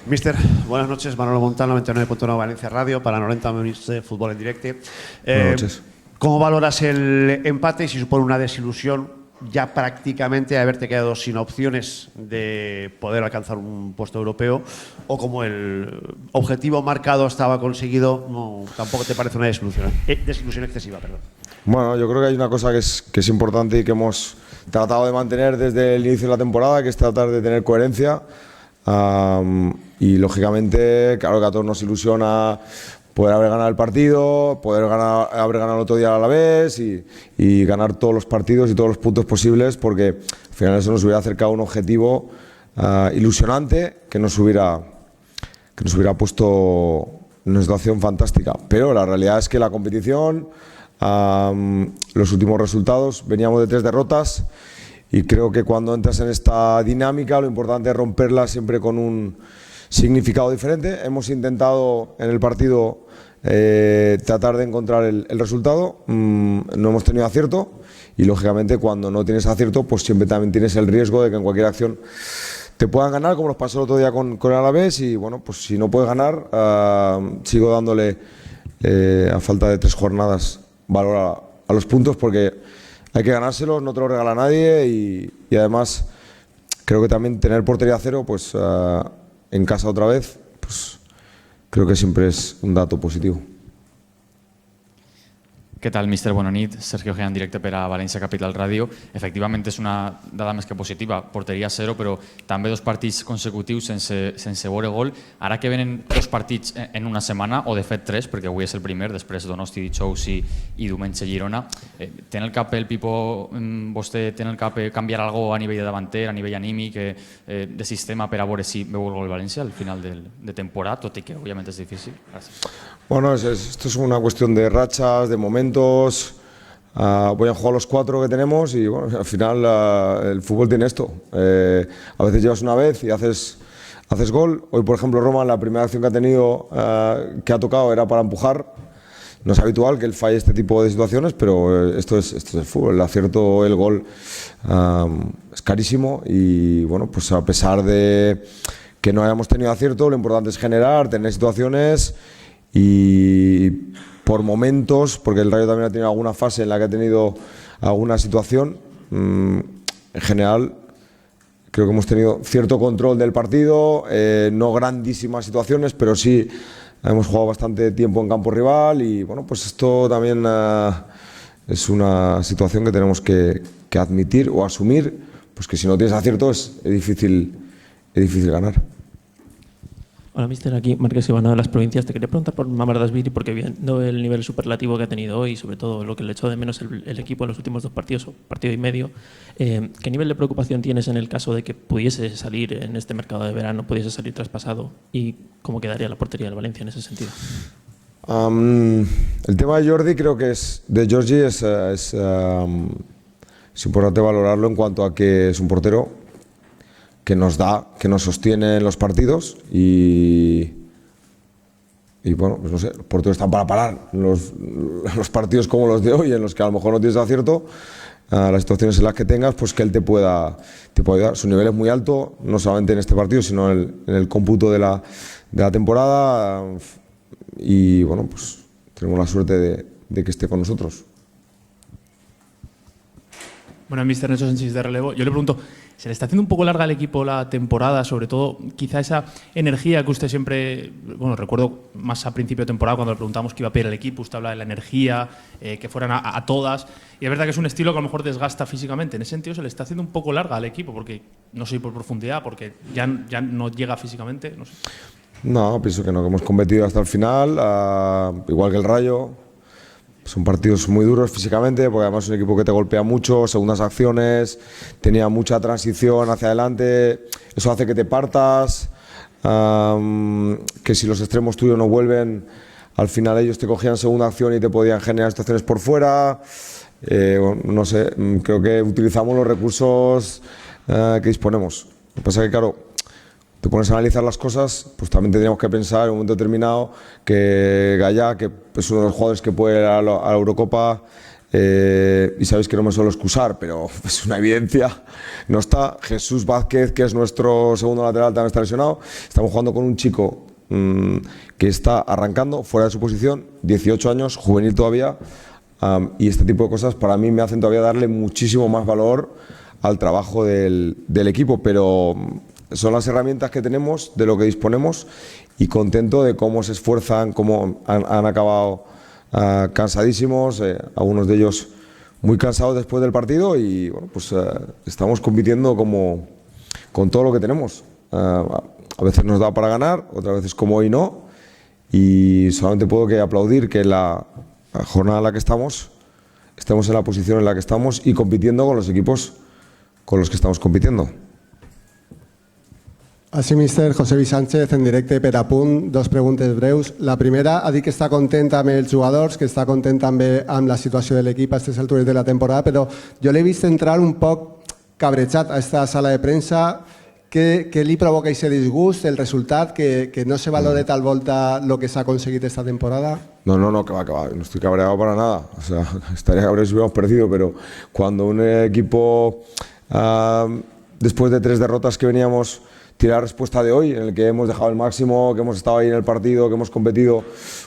Mister, buenas noches. Manolo Montano, 99.9 Valencia Radio, para 90 minutos de fútbol en directo. Buenas noches. ¿Cómo valoras el empate y si supone una desilusión ya prácticamente haberte quedado sin opciones de poder alcanzar un puesto europeo, o como el objetivo marcado estaba conseguido, no, tampoco te parece una desilusión excesiva? Perdón. Bueno, yo creo que hay una cosa que es importante y que hemos tratado de mantener desde el inicio de la temporada, que es tratar de tener coherencia. Y lógicamente, claro que a todos nos ilusiona poder haber ganado el partido, haber ganado el otro día a la vez y ganar todos los partidos y todos los puntos posibles, porque al final eso nos hubiera acercado a un objetivo ilusionante que nos hubiera puesto en una situación fantástica. Pero la realidad es que la competición, los últimos resultados, veníamos de 3 derrotas y creo que cuando entras en esta dinámica lo importante es romperla siempre con un significado diferente. Hemos intentado en el partido tratar de encontrar el resultado, no hemos tenido acierto y lógicamente cuando no tienes acierto pues siempre también tienes el riesgo de que en cualquier acción te puedan ganar, como nos pasó el otro día con el Alavés. Y bueno, pues si no puedes ganar, sigo dándole a falta de 3 jornadas valor a los puntos, porque hay que ganárselos, no te lo regala nadie y además creo que también tener portería cero pues en casa otra vez, pues creo que siempre es un dato positivo. Què tal, míster? Bona nit. Sergio Gea en directe per a València Capital Ràdio. Efectivament, és una dada més que positiva. Porteria 0, però també 2 partits consecutius sense veure gol. Ara que venen 2 partits en una setmana, o de fet 3, perquè avui és el primer, després Donosti, Dijous i diumenge Girona, té en el cap el Pipo, vostè té en el cap canviar alguna cosa a nivell de davanter, a nivell anímic, de sistema, per a veure si veu el gol València al final de temporada, tot i que òbviament és difícil? Gràcies. Bueno, esto es una cuestión de rachas, de momentos. Voy a jugar los 4 que tenemos y bueno, al final el fútbol tiene esto. A veces llevas una vez y haces gol. Hoy, por ejemplo, Roma, la primera acción que ha tenido, que ha tocado, era para empujar. No es habitual que él falle este tipo de situaciones, pero esto es el fútbol. El acierto, el gol es carísimo y bueno, pues a pesar de que no hayamos tenido acierto, lo importante es generar, tener situaciones. Y por momentos, porque el Rayo también ha tenido alguna fase en la que ha tenido alguna situación, en general creo que hemos tenido cierto control del partido, no grandísimas situaciones, pero sí hemos jugado bastante tiempo en campo rival y bueno, pues esto también es una situación que tenemos que admitir o asumir, pues que si no tienes acierto es difícil ganar. Hola, mister. Aquí Márquez Ivana de las Provincias. Te quería preguntar por Mamardashvili, porque viendo el nivel superlativo que ha tenido hoy y sobre todo lo que le echó de menos el equipo en los últimos 2 partidos, o partido y medio, ¿qué nivel de preocupación tienes en el caso de que pudiese salir en este mercado de verano, pudiese salir traspasado? ¿Y cómo quedaría la portería del Valencia en ese sentido? El tema de Jordi, creo que es importante valorarlo en cuanto a que es un portero que nos sostiene en los partidos y bueno, pues no sé, los porteros están para parar los partidos como los de hoy, en los que a lo mejor no tienes acierto, las situaciones en las que tengas, pues que él te pueda ayudar. Su nivel es muy alto, no solamente en este partido, sino en el cómputo de la temporada y bueno, pues tenemos la suerte de que esté con nosotros. Bueno, Mr. Nacho Sánchez de relevo. Yo le pregunto, ¿se le está haciendo un poco larga al equipo la temporada? Sobre todo, quizá esa energía que usted siempre... Bueno, recuerdo más a principio de temporada cuando le preguntamos qué iba a pedir el equipo, usted hablaba de la energía, que fueran a todas. Y es verdad que es un estilo que a lo mejor desgasta físicamente. En ese sentido, ¿se le está haciendo un poco larga al equipo? Porque no sé, por profundidad, porque ya no llega físicamente, no sé. No, pienso que no, que hemos competido hasta el final, igual que el Rayo. Son partidos muy duros físicamente, porque además es un equipo que te golpea mucho, segundas acciones, tenía mucha transición hacia adelante, eso hace que te partas, que si los extremos tuyos no vuelven, al final ellos te cogían segunda acción y te podían generar situaciones por fuera. No sé, creo que utilizamos los recursos que disponemos. Lo que pasa es que, claro, te pones a analizar las cosas, pues también tendríamos que pensar en un momento determinado que Gaya, que es uno de los jugadores que puede ir a la Eurocopa, y sabéis que no me suelo excusar, pero es una evidencia, no está. Jesús Vázquez, que es nuestro segundo lateral, también está lesionado. Estamos jugando con un chico que está arrancando fuera de su posición, 18 años, juvenil todavía, y este tipo de cosas para mí me hacen todavía darle muchísimo más valor al trabajo del equipo, pero son las herramientas que tenemos, de lo que disponemos, y contento de cómo se esfuerzan, cómo han acabado cansadísimos, algunos de ellos muy cansados después del partido, y bueno, pues estamos compitiendo con todo lo que tenemos. A veces nos da para ganar, otras veces como hoy no, y solamente puedo que aplaudir que la jornada en la que estemos en la posición en la que estamos y compitiendo con los equipos con los que estamos compitiendo. Així, míster, Josebi Sánchez, en directe per a Punt. Dos preguntes breus. La primera, ha dit que està content amb els jugadors, que està content també amb la situació de l'equip a aquestes altures de la temporada, però jo l'he vist entrar un poc cabrejat a esta sala de premsa. Què li provoca aquest disgust, el resultat, que no se valore tal volta lo que s'ha aconseguit esta temporada? No, que va, no estoy cabreado para nada. O sea, estaría cabreado si hubiéramos perdido, pero cuando un equipo, después de 3 derrotas que veníamos, tira la respuesta de hoy, en el que hemos dejado el máximo, que hemos estado ahí en el partido, que hemos competido,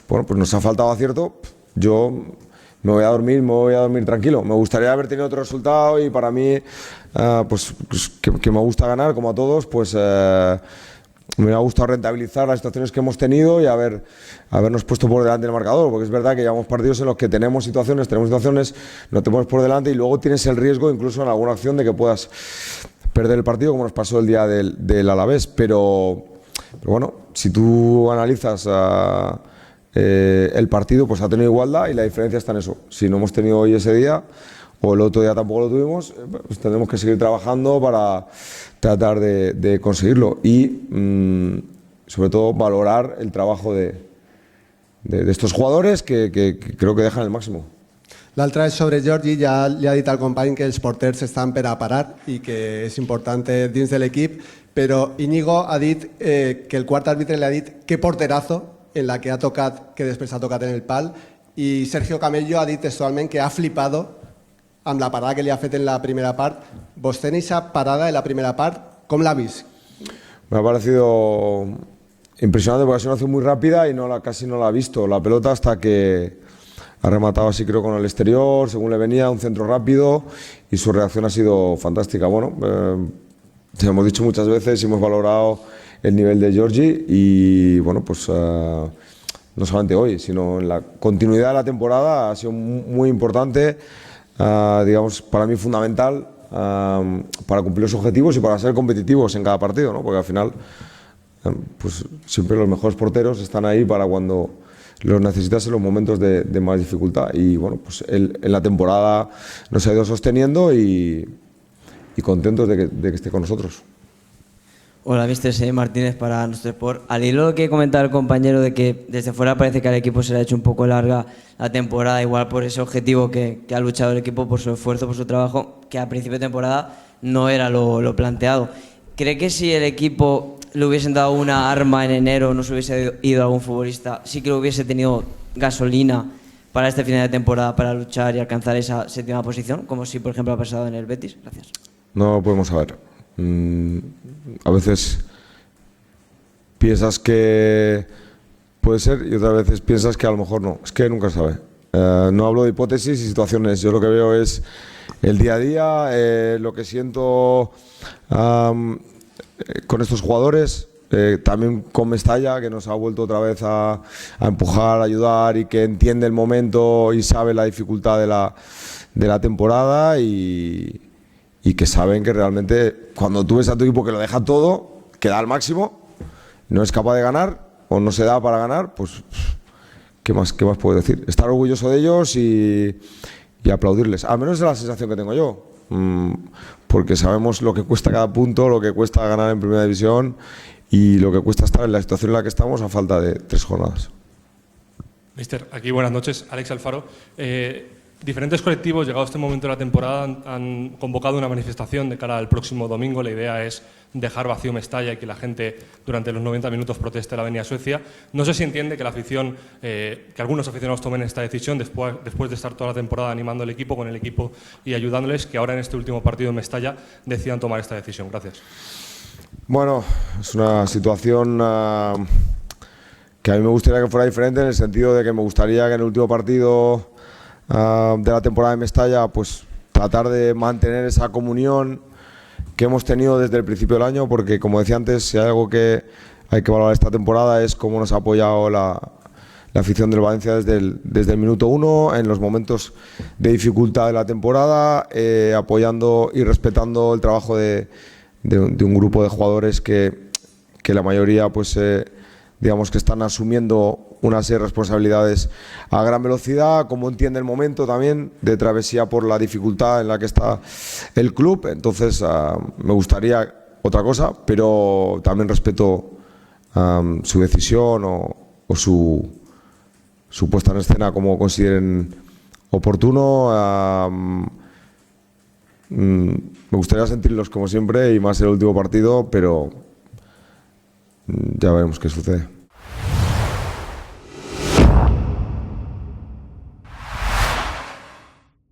bueno, pues nos ha faltado acierto. Yo me voy a dormir tranquilo. Me gustaría haber tenido otro resultado y para mí, pues que me gusta ganar, como a todos, pues me ha gustado rentabilizar las situaciones que hemos tenido y habernos puesto por delante del marcador, porque es verdad que llevamos partidos en los que tenemos situaciones, no te pones por delante y luego tienes el riesgo, incluso en alguna acción, de que puedas perder el partido, como nos pasó el día del Alavés. Pero bueno, si tú analizas el partido, pues ha tenido igualdad y la diferencia está en eso. Si no hemos tenido hoy ese día, o el otro día tampoco lo tuvimos, pues tendremos que seguir trabajando para tratar de conseguirlo y sobre todo valorar el trabajo de estos jugadores que creo que dejan el máximo. L'altra és sobre Georgi. Ja li ha dit al company que els porters estan per a parar i que és important dins de l'equip, però Íñigo ha dit que el quart àrbitre li ha dit que porterazo en la que ha tocat, que després ha tocat en el pal, i Sergio Camello ha dit textualment que ha flipado amb la parada que li ha fet en la primera part. Vostè en aquesta parada de la primera part, com l'ha vist? Me ha parecido impresionante porque ha sido una acción muy rápida y casi no la ha visto la pelota hasta que ha rematado así, creo, con el exterior, según le venía, un centro rápido, y su reacción ha sido fantástica. Bueno, hemos dicho muchas veces y hemos valorado el nivel de Georgi y bueno, pues no solamente hoy, sino en la continuidad de la temporada ha sido muy importante, digamos, para mí fundamental, para cumplir los objetivos y para ser competitivos en cada partido, ¿no? Porque al final, pues siempre los mejores porteros están ahí para cuando los necesitas en los momentos de más dificultad, y bueno, pues él en la temporada nos ha ido sosteniendo y contentos de que esté con nosotros. Hola, mister, soy Martínez para nuestro Sport. Al hilo que comentaba el compañero de que desde fuera parece que al equipo se le ha hecho un poco larga la temporada, igual por ese objetivo que ha luchado el equipo, por su esfuerzo, por su trabajo, que a principio de temporada no era lo planteado. ¿Cree que si el equipo le hubiesen dado una arma en enero, no se hubiese ido algún futbolista, sí que hubiese tenido gasolina para este final de temporada para luchar y alcanzar esa 7ª posición, como si, por ejemplo, ha pasado en el Betis? Gracias. No lo podemos saber. A veces piensas que puede ser y otras veces piensas que a lo mejor no. Es que nunca se sabe. No hablo de hipótesis y situaciones. Yo lo que veo es el día a día, lo que siento con estos jugadores, también con Mestalla, que nos ha vuelto otra vez a empujar, a ayudar, y que entiende el momento y sabe la dificultad de la temporada, y que saben que realmente cuando tú ves a tu equipo que lo deja todo, que da al máximo, no es capaz de ganar o no se da para ganar, pues ¿qué más puedo decir? Estar orgulloso de ellos y aplaudirles. Al menos es la sensación que tengo yo. Porque sabemos lo que cuesta cada punto, lo que cuesta ganar en primera división y lo que cuesta estar en la situación en la que estamos a falta de 3 jornadas. Mister, aquí buenas noches, Alex Alfaro. Diferentes colectivos, llegado a este momento de la temporada, han convocado una manifestación de cara al próximo domingo. La idea es dejar vacío Mestalla y que la gente durante los 90 minutos proteste en la Avenida Suecia. No sé si entiende que la afición, que algunos aficionados tomen esta decisión después de estar toda la temporada animando al equipo, con el equipo y ayudándoles, que ahora en este último partido en Mestalla decidan tomar esta decisión. Gracias. Bueno, es una situación que a mí me gustaría que fuera diferente, en el sentido de que me gustaría que en el último partido de la temporada de Mestalla, pues tratar de mantener esa comunión que hemos tenido desde el principio del año, porque como decía antes, si hay algo que hay que valorar esta temporada es cómo nos ha apoyado la afición del Valencia desde el minuto 1, en los momentos de dificultad de la temporada, apoyando y respetando el trabajo de un grupo de jugadores que la mayoría pues digamos que están asumiendo una serie de responsabilidades a gran velocidad, como entiende el momento también de travesía por la dificultad en la que está el club. Entonces me gustaría otra cosa, pero también respeto su decisión o su puesta en escena como consideren oportuno. Me gustaría sentirlos como siempre y más el último partido, pero ya veremos qué sucede.